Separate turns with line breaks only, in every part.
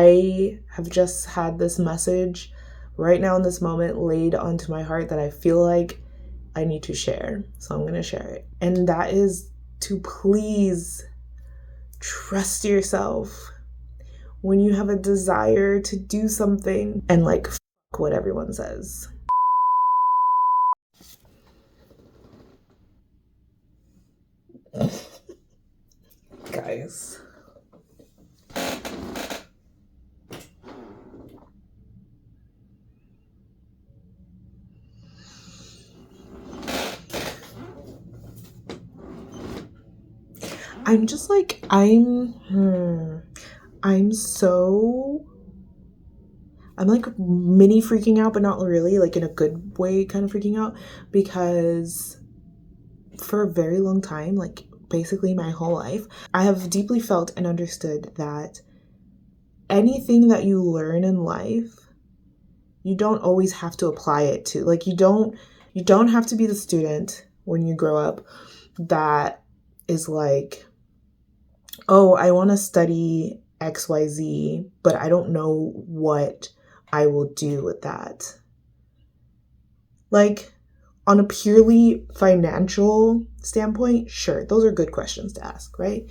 I have just had this message right now in this moment laid onto my heart that I feel like I need to share. So I'm going to share it. And that is to please trust yourself when you have a desire to do something and like f what everyone says. Guys. I'm just like, I'm like mini freaking out, but not really, like in a good way kind of freaking out, because for a very long time, like basically my whole life, I have deeply felt and understood that anything that you learn in life, you don't always have to apply it to, like you don't have to be the student when you grow up that is like, oh, I want to study XYZ, but I don't know what I will do with that. Like, on a purely financial standpoint, sure, those are good questions to ask, right?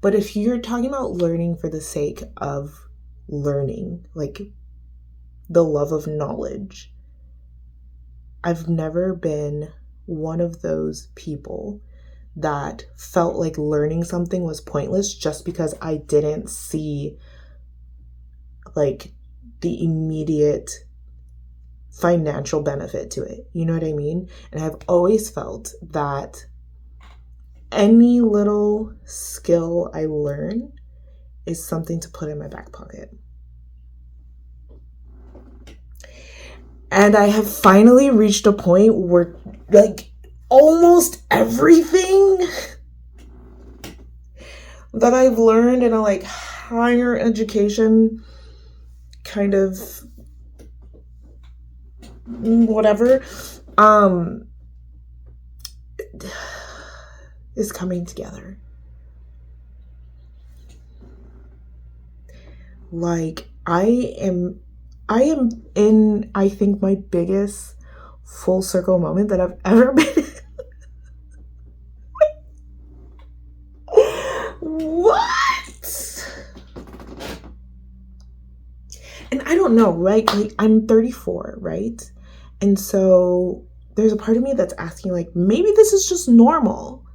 But if you're talking about learning for the sake of learning, like the love of knowledge, I've never been one of those people that felt like learning something was pointless just because I didn't see like the immediate financial benefit to it. You know what I mean? And I've always felt that any little skill I learn is something to put in my back pocket. And I have finally reached a point where like almost everything that I've learned in a like higher education kind of whatever is coming together. Like I am in, I think, my biggest full circle moment that I've ever been in. What? And I don't know, right? Like I'm 34, right? And so there's a part of me that's asking like, maybe this is just normal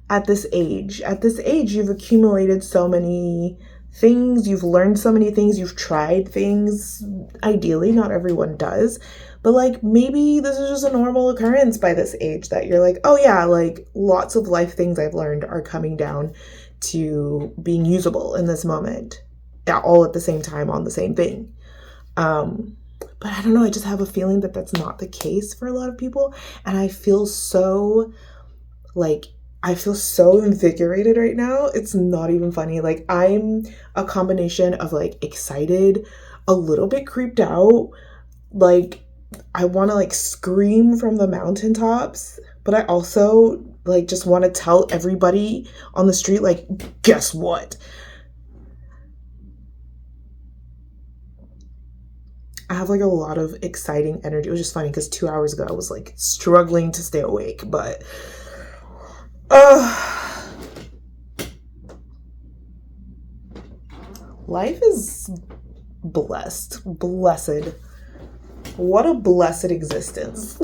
at this age. At this age, you've accumulated so many things, you've learned so many things, you've tried things. Ideally, not everyone does, but like maybe this is just a normal occurrence by this age that you're like, oh yeah, like lots of life things I've learned are coming down to being usable in this moment, all at the same time on the same thing. But I don't know, I just have a feeling that that's not the case for a lot of people, and I feel so invigorated right now. It's not even funny. Like I'm a combination of like excited, a little bit creeped out, like I want to like scream from the mountaintops, but I also like just want to tell everybody on the street like, guess what? I have like a lot of exciting energy. It was just funny because 2 hours ago I was like struggling to stay awake, but life is blessed. What a blessed existence.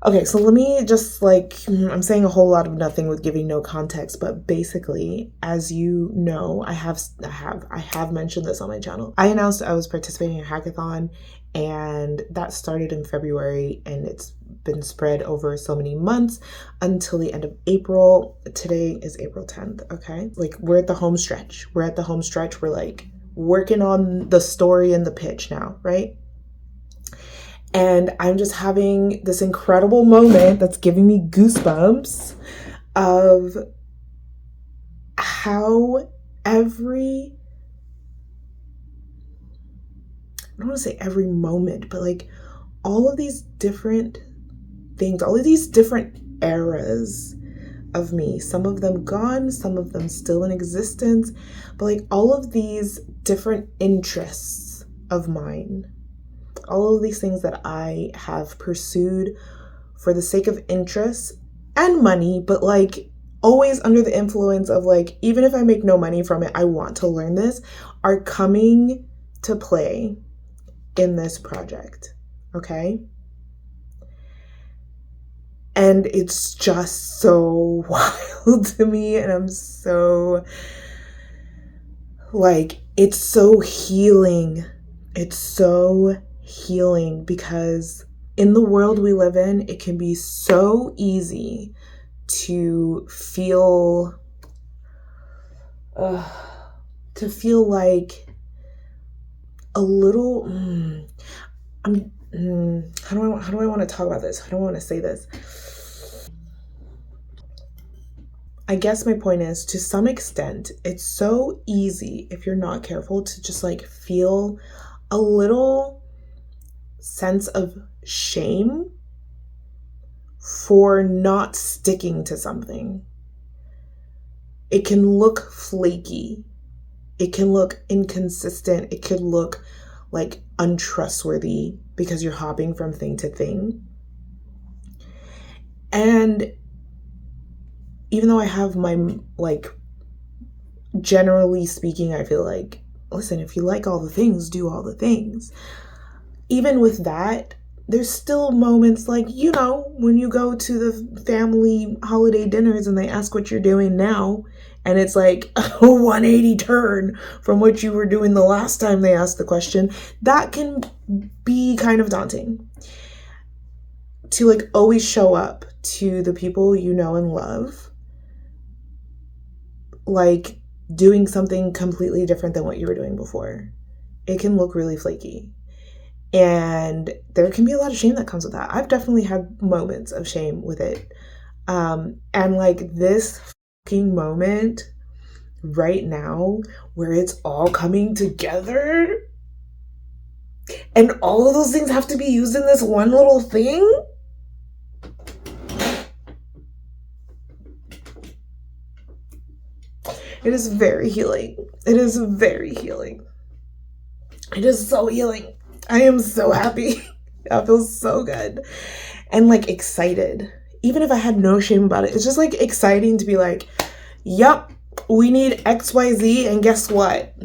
Okay, so let me just like, I'm saying a whole lot of nothing with giving no context, but basically, as you know, I have mentioned this on my channel. I announced I was participating in a hackathon, and that started in February, and it's been spread over so many months until the end of April. Today is April 10th, okay? Like we're at the home stretch. We're like working on the story and the pitch now, right? And I'm just having this incredible moment that's giving me goosebumps of how I don't want to say every moment, but like all of these different things, all of these different eras of me, some of them gone, some of them still in existence, but like all of these different interests of mine, all of these things that I have pursued for the sake of interest and money, but like always under the influence of like, even if I make no money from it, I want to learn this, are coming to play in this project. Okay? And it's just so wild to me. And I'm so like, it's so healing. It's so healing because in the world we live in, it can be so easy to feel like a little how do I want to talk about this? I don't want to say this. I guess my point is, to some extent, it's so easy if you're not careful to just like feel a little sense of shame for not sticking to something. It can look flaky. It can look inconsistent. It could look like untrustworthy because you're hopping from thing to thing. And even though I have my, like, generally speaking, I feel like, listen, if you like all the things, do all the things. Even with that, there's still moments like, you know, when you go to the family holiday dinners and they ask what you're doing now, and it's like a 180 turn from what you were doing the last time they asked the question, that can be kind of daunting. To like always show up to the people you know and love, like doing something completely different than what you were doing before. It can look really flaky. And there can be a lot of shame that comes with that. I've definitely had moments of shame with it. And like this fucking moment right now where it's all coming together and all of those things have to be used in this one little thing. It is very healing. It is very healing. It is so healing. I am so happy. That feels so good. And like excited. Even if I had no shame about it, it's just like exciting to be like, yep, we need XYZ. And guess what?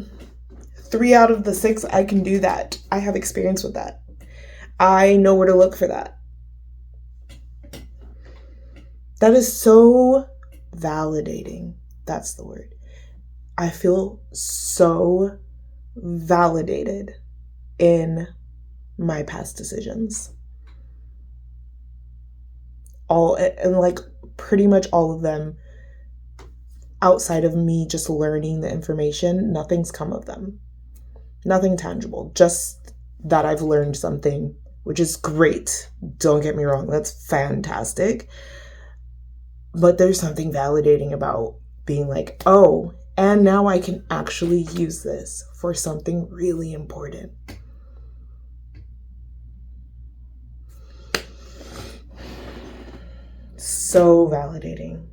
3 out of the 6, I can do that. I have experience with that. I know where to look for that. That is so validating. That's the word. I feel so validated in my past decisions. All, and like pretty much all of them, outside of me just learning the information, nothing's come of them. Nothing tangible. Just that I've learned something, which is great. Don't get me wrong. That's fantastic. But there's something validating about being like, oh, and now I can actually use this for something really important. So validating.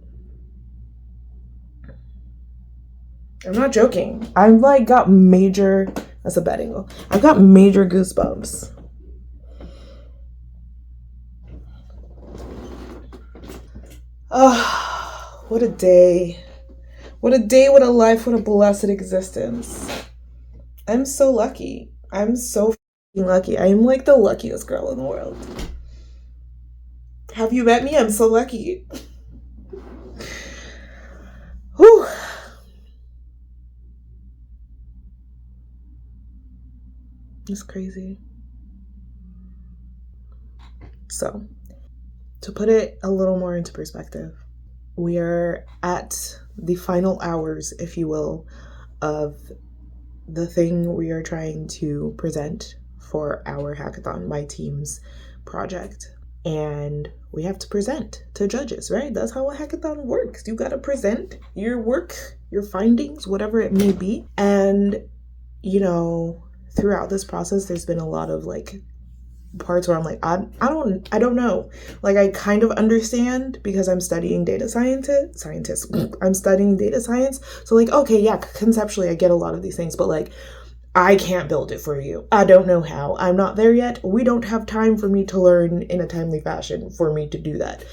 I'm not joking. I've like got major, that's a bad angle. I've got major goosebumps. Oh, what a day. What a day, what a life, what a blessed existence. I'm so lucky. I'm so lucky. I am like the luckiest girl in the world. Have you met me? I'm so lucky. Whew. It's crazy. So, to put it a little more into perspective, we are at the final hours, if you will, of the thing we are trying to present for our hackathon, my team's project. And we have to present to judges, right? That's how a hackathon works. You got to present your work, your findings, whatever it may be. And, you know, throughout this process, there's been a lot of like parts where I'm like, I don't know. Like, I kind of understand because I'm studying data scientists. I'm studying data science. So like, okay, yeah, conceptually I get a lot of these things, but like I can't build it for you. I don't know how. I'm not there yet. We don't have time for me to learn in a timely fashion for me to do that.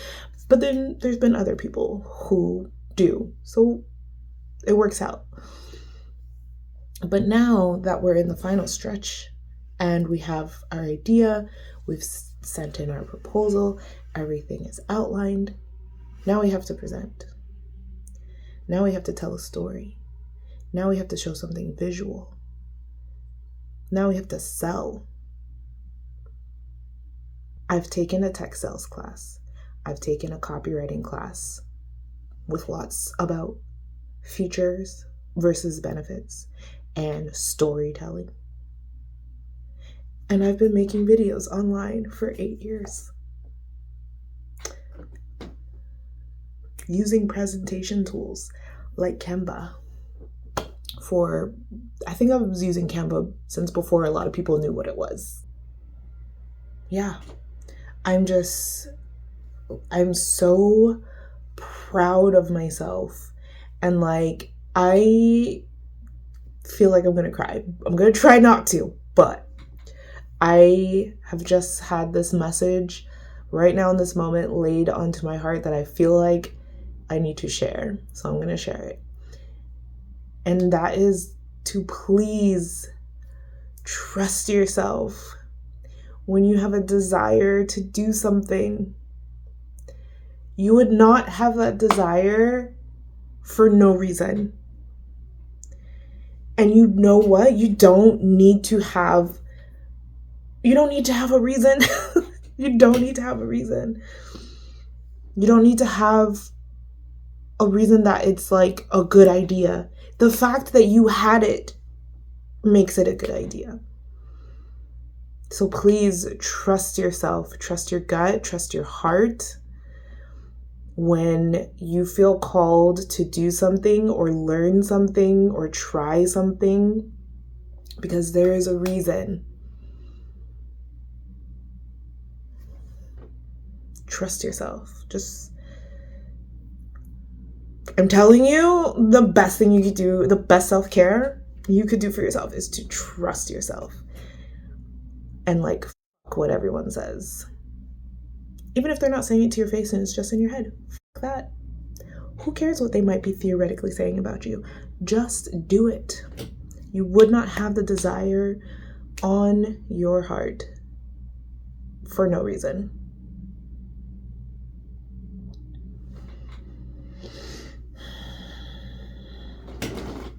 But then there's been other people who do. So it works out. But now that we're in the final stretch and we have our idea, we've sent in our proposal, everything is outlined, now we have to present. Now we have to tell a story. Now we have to show something visual. Now we have to sell. I've taken a tech sales class. I've taken a copywriting class with lots about features versus benefits and storytelling. And I've been making videos online for 8 years. Using presentation tools like Canva I think I was using Canva since before a lot of people knew what it was. Yeah. I'm so proud of myself. And like, I feel like I'm going to cry. I'm going to try not to, but I have just had this message right now in this moment laid onto my heart that I feel like I need to share. So I'm going to share it. And that is to please trust yourself. When you have a desire to do something, you would not have that desire for no reason. And you know what? You don't need to have a reason. You don't need to have a reason. You don't need to have a reason that it's like a good idea. The fact that you had it makes it a good idea. So please trust yourself, trust your gut, trust your heart. When you feel called to do something or learn something or try something, because there is a reason. Trust yourself. I'm telling you, the best thing you could do, the best self-care you could do for yourself is to trust yourself. And like, fuck what everyone says. Even if they're not saying it to your face and it's just in your head. Fuck that. Who cares what they might be theoretically saying about you? Just do it. You would not have the desire on your heart for no reason.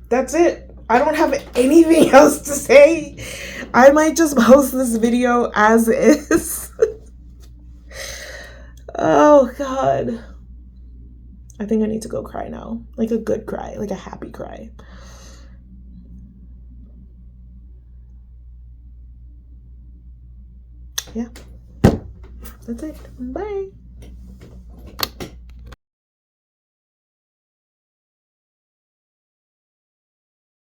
That's it. I don't have anything else to say. I might just post this video as is. Oh, God. I think I need to go cry now. Like a good cry. Like a happy cry. Yeah. That's it. Bye.